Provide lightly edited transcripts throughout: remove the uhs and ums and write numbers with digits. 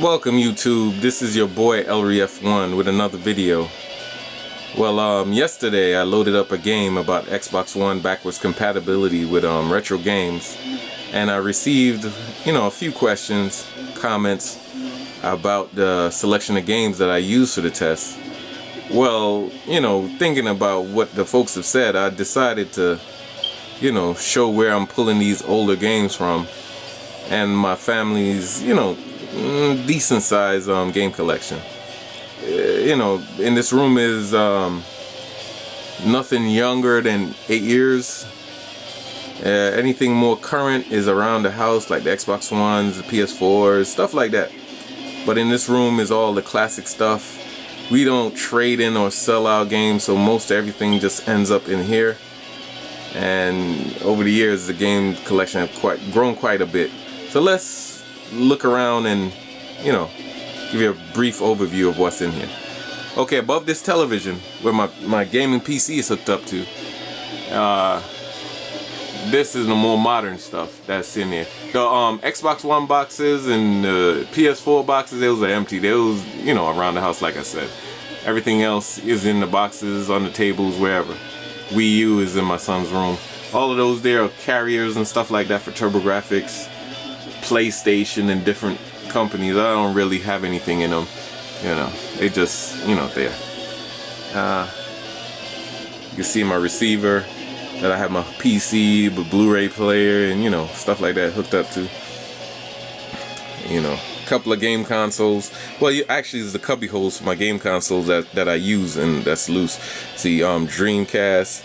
Welcome YouTube, this is your boy ElryF1 with another video. Well, yesterday I loaded up a game about Xbox One backwards compatibility with retro games, and I received, a few questions, comments about the selection of games that I used for the test. Well, thinking about what the folks have said, I decided to, show where I'm pulling these older games from, and my family's, decent size game collection. In this room is nothing younger than 8 years. Anything more current is around the house, like the Xbox Ones, the PS4s, stuff like that. But in this room is all the classic stuff. We don't trade in or sell our games, so most everything just ends up in here. And over the years, the game collection have grown quite a bit. So let's look around and, give you a brief overview of what's in here. Okay, above this television, where my gaming PC is hooked up to, this is the more modern stuff that's in there. The Xbox One boxes and the PS4 boxes, those are empty. Those, around the house, like I said. Everything else is in the boxes, on the tables, wherever. Wii U is in my son's room. All of those there are carriers and stuff like that for TurboGrafx, PlayStation, and different companies. I don't really have anything in them. They just, there. You can see my receiver that I have my PC, but Blu-ray player, and stuff like that hooked up to. A couple of game consoles. Well, actually, it's the cubby holes for my game consoles that I use, and that's loose. See, Dreamcast,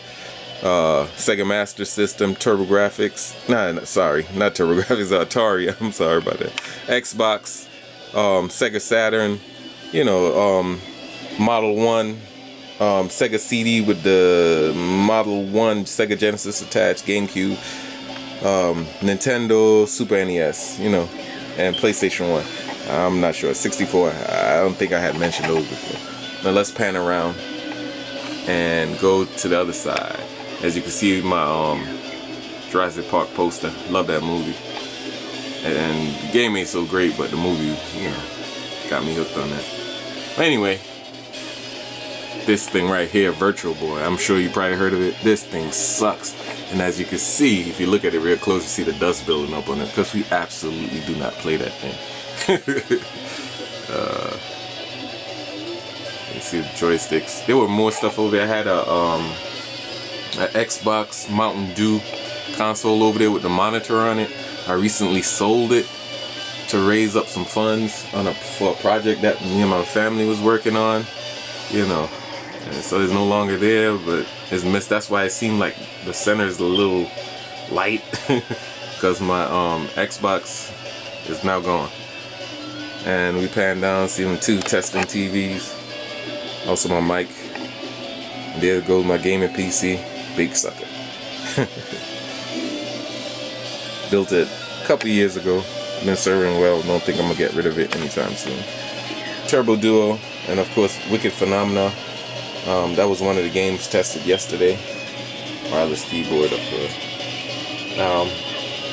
Sega Master System, TurboGrafx. Sorry, not TurboGrafx, Atari. I'm sorry about that. Xbox, Sega Saturn. Model 1, Sega CD with the Model 1 Sega Genesis attached, GameCube, Nintendo, Super NES, and PlayStation 1. I'm not sure. 64. I don't think I had mentioned those before. Now let's pan around and go to the other side. As you can see, my Jurassic Park poster. Love that movie. And the game ain't so great, but the movie, got me hooked on that. Anyway, this thing right here, Virtual Boy, I'm sure you probably heard of it. This thing sucks. And as you can see, if you look at it real close, you see the dust building up on it, because we absolutely do not play that thing. You see the joysticks. There were more stuff over there. I had a Xbox Mountain Dew console over there with the monitor on it. I recently sold it to raise up some funds for a project that me and my family was working on, and so it's no longer there, but it's missed. That's why it seemed like the center is a little light, because my Xbox is now gone. And we pan down, see them two testing TVs, also my mic, and there goes my gaming PC, big sucker. Built it a couple years ago. Been serving well. Don't think I'm gonna get rid of it anytime soon. Turbo Duo, and of course Wicked Phenomena. That was one of the games tested yesterday. Wireless keyboard, of course.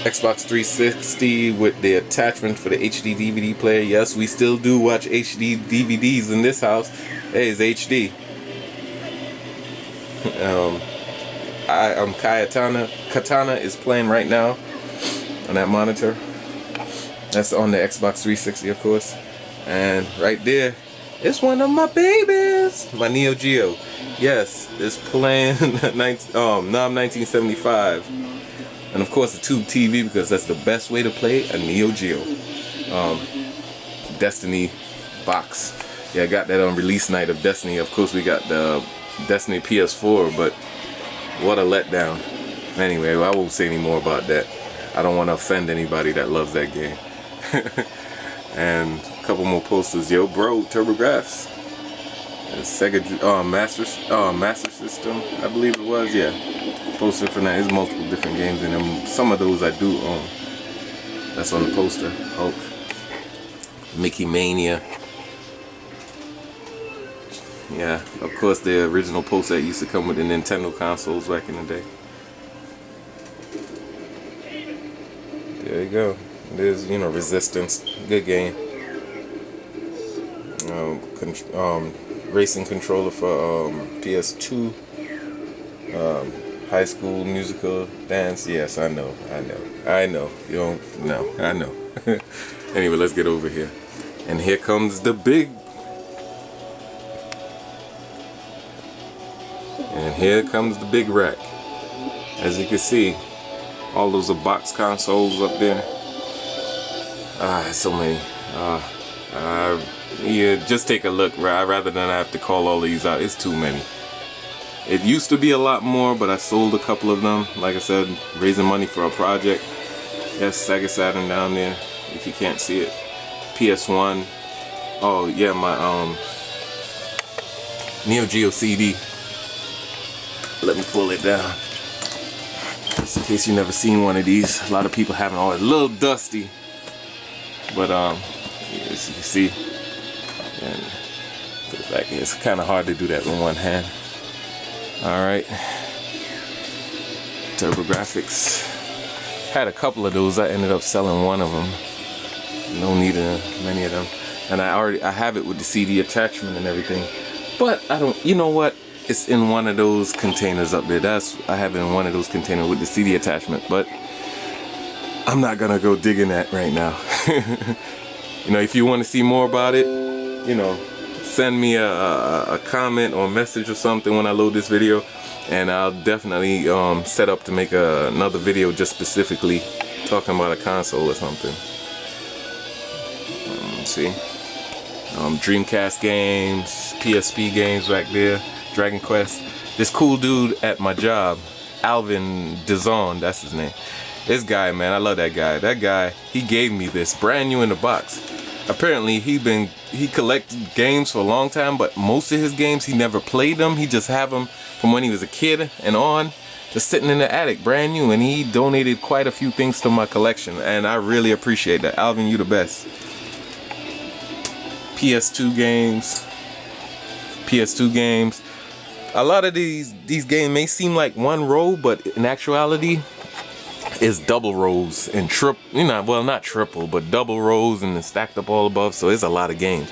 Xbox 360 with the attachment for the HD DVD player. Yes, we still do watch HD DVDs in this house. Hey, it's HD. Katana is playing right now on that monitor. That's on the Xbox 360, of course. And right there, it's one of my babies, my Neo Geo. Yes, it's playing NAM 1975. And of course, the tube TV, because that's the best way to play a Neo Geo. Destiny box. Yeah, I got that on release night of Destiny. Of course, we got the Destiny PS4, but what a letdown. Anyway, I won't say any more about that. I don't want to offend anybody that loves that game. And a couple more posters. Yo, bro, TurboGrafx. Sega Master System, I believe it was. Yeah, poster for that. There's multiple different games in them. Some of those I do own. That's on the poster. Hulk, Mickey Mania. Yeah, of course the original poster that used to come with the Nintendo consoles back in the day. There you go. There's, Resistance. Good game. racing controller for PS2. High School Musical Dance. Yes, I know. You don't know. I know. Anyway, let's get over here. And here comes the big. And here comes the big rack. As you can see, all those are box consoles up there. So many. Yeah, just take a look, rather than I have to call all these out. It's too many. It used to be a lot more, but I sold a couple of them. Like I said, raising money for a project. Yes, Sega Saturn down there, if you can't see it. PS1. Oh yeah, my Neo Geo CD. Let me pull it down. Just in case you've never seen one of these. A lot of people haven't. Oh, it's a little dusty. But as you can see, and put it back here. It's kind of hard to do that with one hand. Alright, TurboGrafx. Had a couple of those. I ended up selling one of them. No need of many of them. And I have it with the CD attachment and everything. But I don't, you know what? It's in one of those containers up there. I have it in one of those containers with the CD attachment. But I'm not gonna go digging that right now. You know, if you want to see more about it, you know, send me a comment or message or something when I load this video, and I'll definitely set up to make another video just specifically talking about a console or something. Let's see, Dreamcast games, PSP games back there, Dragon Quest. This cool dude at my job, Alvin Dizon, that's his name. This guy, man, I love that guy. That guy, he gave me this brand new in the box. Apparently he collected games for a long time, but most of his games he never played them. He just have them from when he was a kid and on, just sitting in the attic, brand new. And he donated quite a few things to my collection, and I really appreciate that. Alvin, you the best. PS2 games. A lot of these games may seem like one row, but in actuality, it's double rows and not triple, but double rows and stacked up all above. So it's a lot of games.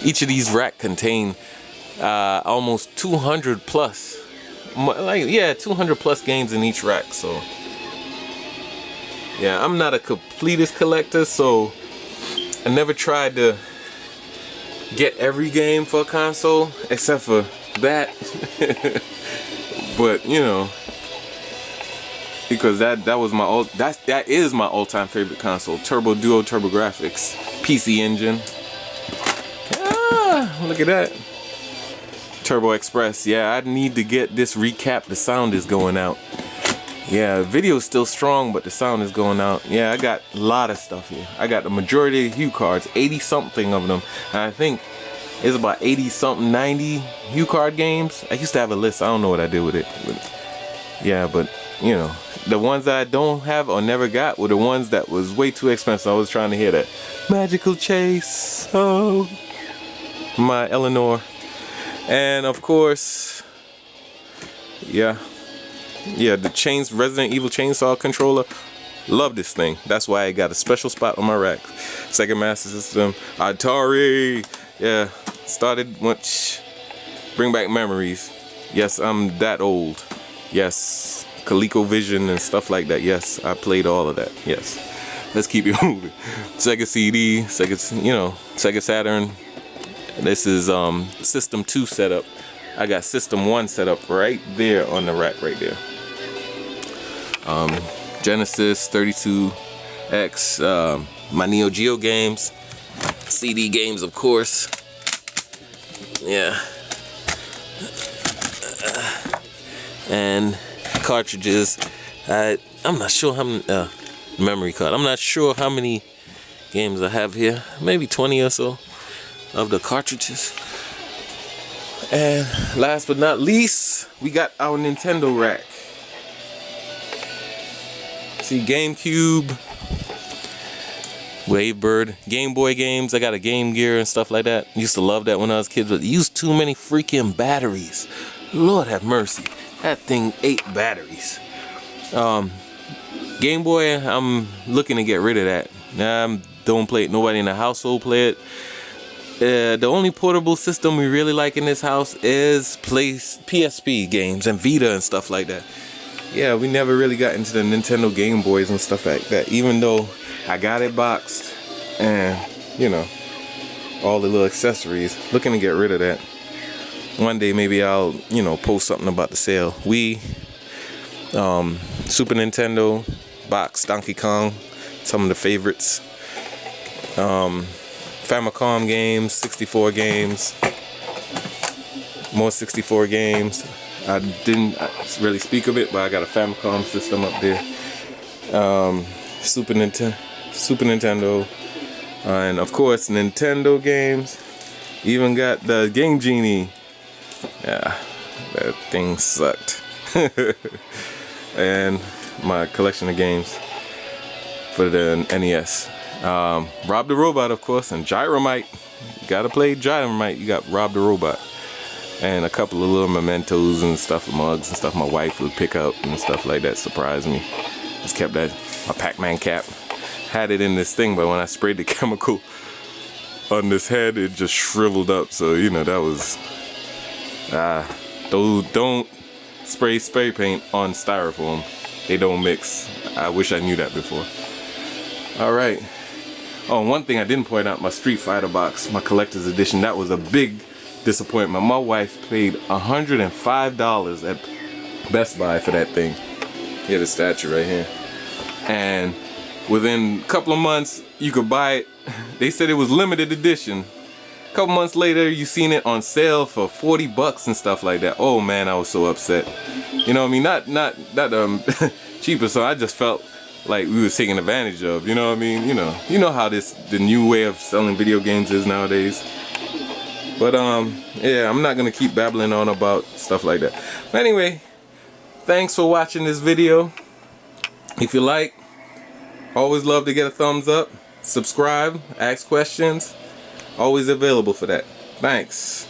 Each of these racks contain almost 200 plus, 200 plus games in each rack. So yeah, I'm not a completist collector, so I never tried to get every game for a console except for that. But you know, because that is my all-time favorite console. Turbo Duo TurboGrafx PC Engine. Look at that. Turbo Express. Yeah, I need to get this recap. The sound is going out. Yeah, video is still strong, but the sound is going out. Yeah, I got a lot of stuff here. I got the majority of Hue cards, 80 something of them. And I think it's about 80 something, 90 Hue card games. I used to have a list. I don't know what I did with it. Yeah, but you know, the ones that I don't have or never got were the ones that was way too expensive. I was trying to hear that Magical Chase, oh, my Eleanor. And of course, yeah, the Resident Evil Chainsaw controller. Love this thing. That's why I got a special spot on my rack. Sega Master System, Atari. Yeah, started once. Bring back memories. Yes, I'm that old. Yes, ColecoVision and stuff like that. Yes, I played all of that. Yes, let's keep it moving. Sega CD, Sega Saturn. This is System 2 setup. I got System 1 set up right there on the rack right there. Genesis 32X, my Neo Geo games, CD games, of course. Yeah. And cartridges. I'm not sure how many memory card. I'm not sure how many games I have here. Maybe 20 or so of the cartridges. And last but not least, we got our Nintendo rack. See, GameCube, Wavebird, Game Boy games. I got a Game Gear and stuff like that. Used to love that when I was a kid, but it used too many freaking batteries. Lord have mercy. That thing ate batteries. Game Boy, I'm looking to get rid of that. Don't play it. Nobody in the household play it. The only portable system we really like in this house is PSP games and Vita and stuff like that. Yeah, we never really got into the Nintendo Game Boys and stuff like that, even though I got it boxed and, you know, all the little accessories. Looking to get rid of that. One day maybe I'll, you know, post something about the sale. Super Nintendo box, Donkey Kong, some of the favorites. Famicom games, 64 games, more 64 games. I didn't really speak of it, but I got a Famicom system up there. Super Nintendo, and of course Nintendo games. Even got the Game Genie. Yeah, that thing sucked. And my collection of games for the NES. Rob the Robot, of course, and Gyromite. You gotta play Gyromite. You got Rob the Robot. And a couple of little mementos and stuff, mugs and stuff my wife would pick up and stuff like that. Surprised me. Just kept that, a Pac-Man cap. Had it in this thing, but when I sprayed the chemical on this head, it just shriveled up. So, you know, that was... don't spray paint on styrofoam. They don't mix. I wish I knew that before. Alright. Oh, one thing I didn't point out, my Street Fighter box, my collector's edition, that was a big disappointment. My wife paid $105 at Best Buy for that thing. Here, the statue right here. And within a couple of months, you could buy it. They said it was limited edition. A couple months later, you seen it on sale for 40 bucks and stuff like that. Oh man, I was so upset. You know what I mean? Not cheaper, so I just felt like we was taken advantage of, you know what I mean? You know how the new way of selling video games is nowadays. But yeah, I'm not gonna keep babbling on about stuff like that. But anyway, thanks for watching this video. If you like, always love to get a thumbs up, subscribe, ask questions, always available for that. Thanks.